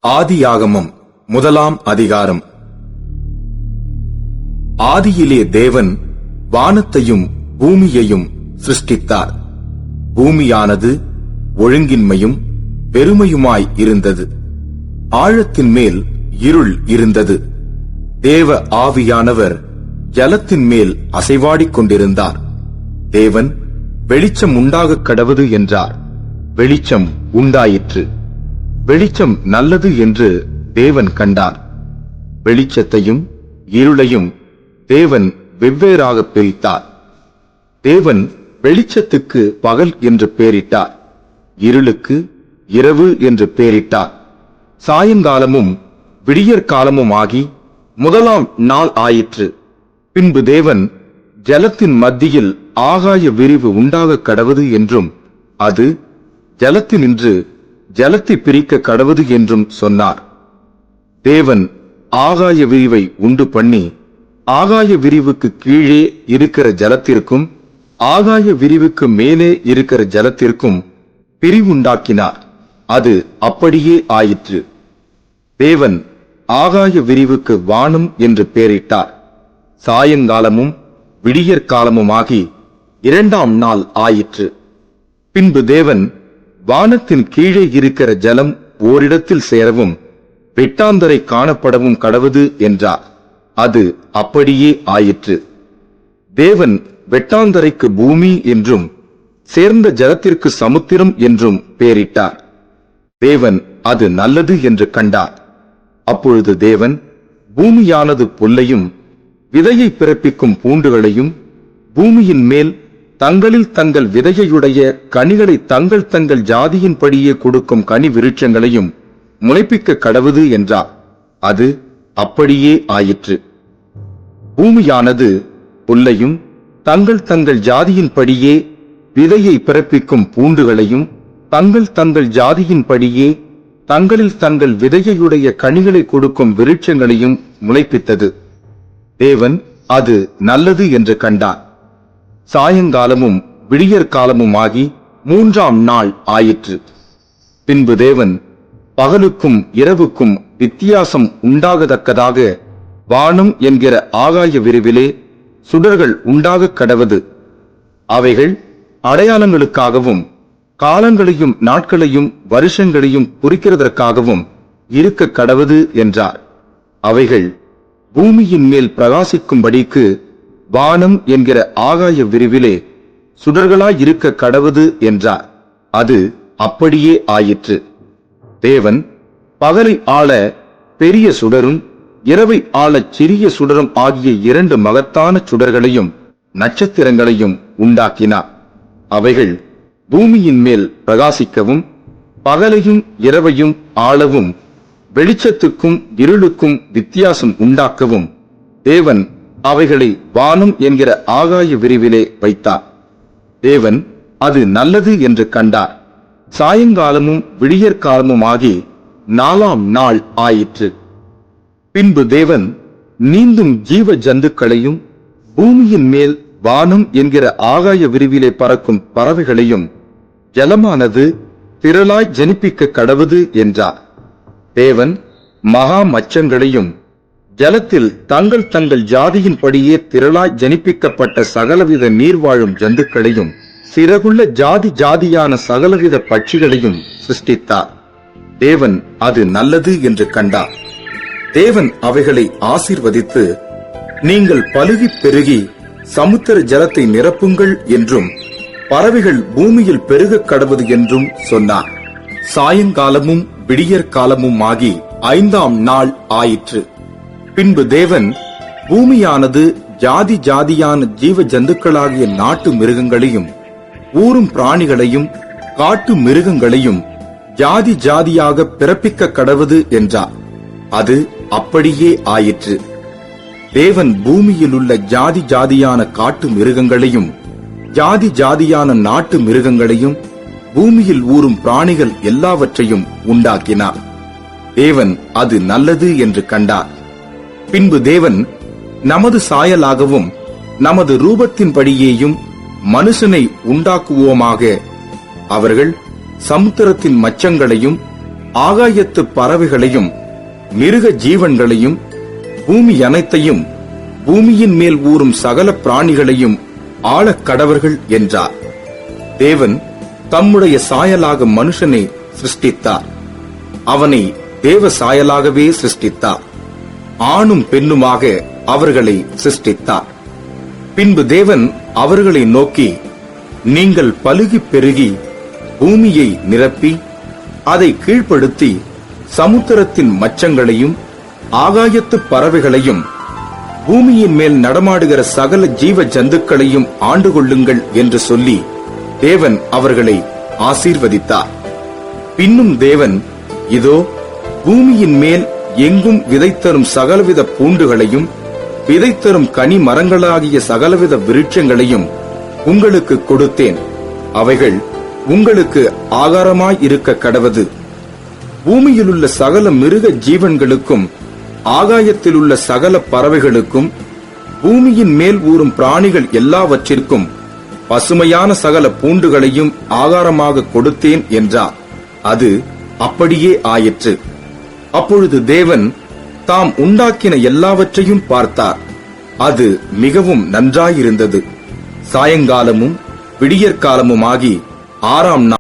ஆதியாகமம் 1 அதிகாரம். ஆதியிலே தேவன் வானத்தையும் பூமியையும் சிருஷ்டித்தார். பூமியானது ஒழுங்கின்மையும் பெருமையுமாய் இருந்தது. ஆழத்தின் மேல் இருள் இருந்தது. தேவ ஆவியானவர் ஜலத்தின் மேல் அசைவாடிக் கொண்டிருந்தார். தேவன் வெளிச்சம் உண்டாகக் கடவது என்றார். வெளிச்சம் உண்டாயிற்று. வெளிச்சம் நல்லது என்று தேவன் கண்டார். வெளிச்சத்தையும் இருளையும் தேவன் வெவ்வேறாக பிரித்தார். தேவன் வெளிச்சத்துக்கு பகல் என்று பெயரிட்டார், இருளுக்கு இரவு என்று பெயரிட்டார். சாயங்காலமும் விடியற்காலமும் ஆகி 1 நாள் ஆயிற்று. பின்பு தேவன் ஜலத்தின் மத்தியில் ஆகாய விரிவு உண்டாகக் கடவது என்றும் அது ஜலத்தினின்று ஜலத்தை பிரிக்க கடவது என்றும் சொன்னார். தேவன் ஆகாய விரிவை உண்டு பண்ணி ஆகாய விரிவுக்கு கீழே இருக்கிற ஜலத்திற்கும் ஆகாய விரிவுக்கு மேலே இருக்கிற ஜலத்திற்கும் பிரிவுண்டாக்கினார். அது அப்படியே ஆயிற்று. தேவன் ஆகாய விரிவுக்கு வானம் என்று பெயரிட்டார். சாயங்காலமும் விடியற்காலமுமாகி 2 நாள் ஆயிற்று. பின்பு தேவன் வானத்தின் கீழே இருக்கிற ஜலம் ஓரிடத்தில் சேரவும் வெட்டாந்தரை காணப்படவும் கடவது என்றார். அது அப்படியே ஆயிற்று. தேவன் வெட்டாந்தரைக்கு பூமி என்றும் சேர்ந்த ஜலத்திற்கு சமுத்திரம் என்றும் பெயரிட்டார். தேவன் அது நல்லது என்று கண்டார். அப்பொழுது தேவன் பூமியானது புல்லையும் விதையை பிறப்பிக்கும் பூண்டுகளையும் பூமியின் மேல் தங்களில் தங்கள் விதையுடைய கனிகளை தங்கள் தங்கள் ஜாதியின்படியே கொடுக்கும் கனி விருட்சங்களையும் முளைப்பிக்க கடவுது என்றார். அது அப்படியே ஆயிற்று. பூமியானது புல்லையும் தங்கள் தங்கள் ஜாதியின்படியே விதையை பிறப்பிக்கும் பூண்டுகளையும் தங்கள் தங்கள் ஜாதியின்படியே தங்களில் தங்கள் விதையுடைய கனிகளை கொடுக்கும் விருட்சங்களையும் முளைப்பித்தது. தேவன் அது நல்லது என்று கண்டார். சாயங்காலமும் விடியற்காலமும் ஆகி 3 நாள் ஆயிற்று. பின்பு தேவன் பகலுக்கும் இரவுக்கும் வித்தியாசம் உண்டாகத்தக்கதாக வானம் என்கிற ஆகாய விரிவிலே சுடர்கள் உண்டாகக் கடவது. அவைகள் அடையாளங்களுக்காகவும் காலங்களையும் நாட்களையும் வருஷங்களையும் குறிக்கிறதற்காகவும் இருக்க கடவது என்றார். அவைகள் பூமியின் மேல் பிரகாசிக்கும்படிக்கு வானம் என்கிற ஆகாய விரிவிலே சுடர்களாயிருக்க கடவது என்றார். அது அப்படியே ஆயிற்று. தேவன் பகலை ஆள பெரிய சுடரும் இரவை ஆள சிறிய சுடரும் ஆகிய 2 மகத்தான சுடர்களையும் நட்சத்திரங்களையும் உண்டாக்கினார். அவைகள் பூமியின் மேல் பிரகாசிக்கவும் பகலையும் இரவையும் ஆளவும் வெளிச்சத்துக்கும் இருளுக்கும் வித்தியாசம் உண்டாக்கவும் தேவன் அவைகளை வானம் என்கிற ஆகாய விரிவிலே வைத்தார். தேவன் அது நல்லது என்று கண்டார். சாயங்காலமும் விடியற்காலமும் ஆகி 4 நாள் ஆயிற்று. பின்பு தேவன் நீந்தும் ஜீவ ஜந்துக்களையும் பூமியின் மேல் வானம் என்கிற ஆகாய விரிவிலே பறக்கும் பறவைகளையும் ஜலமானது திரளாய் ஜனிப்பிக்க கடவது என்றார். தேவன் மகா மச்சங்களையும் ஜலத்தில் தங்கள் தங்கள் ஜாதியின்படியே திரளாய் ஜனிப்பிக்கப்பட்ட சகலவித நீர் வாழும் ஜந்துக்களையும் சிறகுள்ள ஜாதி ஜாதியான சகலவித பட்சிகளையும் சிருஷ்டித்தார். தேவன் அது நல்லது என்று கண்டார். தேவன் அவைகளை ஆசீர்வதித்து, நீங்கள் பலுகி பெருகி சமுத்திர ஜலத்தை நிரப்புங்கள் என்றும் பறவைகள் பூமியில் பெருகக் கடவது என்றும் சொன்னார். சாயங்காலமும் விடியற்காலமும் ஆகி 5 நாள் ஆயிற்று. பின்பு தேவன் பூமியானது ஜாதி ஜாதியான ஜீவ ஜந்துக்களாகிய நாட்டு மிருகங்களையும் ஊரும் பிராணிகளையும் காட்டு மிருகங்களையும் ஜாதி ஜாதியாக பிறப்பிக்க கடவது என்றார். அது அப்படியே ஆயிற்று. தேவன் பூமியில் உள்ள ஜாதி ஜாதியான காட்டு மிருகங்களையும் ஜாதி ஜாதியான நாட்டு மிருகங்களையும் பூமியில் ஊரும் பிராணிகள் எல்லாவற்றையும் உண்டாக்கினார். தேவன் அது நல்லது என்று கண்டார். பின்பு தேவன் நமது சாயலாகவும் நமது ரூபத்தின்படியேயும் மனுஷனை உண்டாக்குவோமாக. அவர்கள் சமுத்திரத்தின் மச்சங்களையும் ஆகாயத்து பறவைகளையும் மிருக ஜீவன்களையும் பூமி அனைத்தையும் பூமியின் மேல் ஊறும் சகல பிராணிகளையும் ஆளக் கடவர்கள் என்றார். தேவன் தம்முடைய சாயலாக மனுஷனை சிருஷ்டித்தார். அவனை தேவ சாயலாகவே சிருஷ்டித்தார். ஆணும் பெண்ணுமாக அவர்களை சிருஷ்டித்தார். பின்பு தேவன் அவர்களை நோக்கி, நீங்கள் பலுகி பெருகி பூமியை நிரப்பி அதை கீழ்ப்படுத்தி சமுத்திரத்தின் மச்சங்களையும் ஆகாயத்து பறவைகளையும் பூமியின் மேல் நடமாடுகிற சகல ஜீவ ஜந்துக்களையும் ஆண்டு கொள்ளுங்கள் என்று சொல்லி தேவன் அவர்களை ஆசீர்வதித்தார். பின்னும் தேவன், இதோ பூமியின் மேல் எங்கும் விதைத்தரும் சகலவித பூண்டுகளையும் விதைத்தரும் கனி மரங்களாகிய சகலவித விருட்சங்களையும் உங்களுக்கு கொடுத்தேன். அவைகள் உங்களுக்கு ஆகாரமாயிருக்க கடவது. பூமியிலுள்ள சகல மிருக ஜீவன்களுக்கும் ஆகாயத்திலுள்ள சகல பறவைகளுக்கும் பூமியின் மேல் ஊறும் பிராணிகள் எல்லாவற்றிற்கும் பசுமையான சகல பூண்டுகளையும் ஆகாரமாக கொடுத்தேன் என்றார். அது அப்படியே ஆயிற்று. அப்பொழுது தேவன் தாம் உண்டாக்கின எல்லாவற்றையும் பார்த்தார். அது மிகவும் நன்றாயிருந்தது. சாயங்காலமும் விடியற்காலமுமாகி 6ஆம் நாள்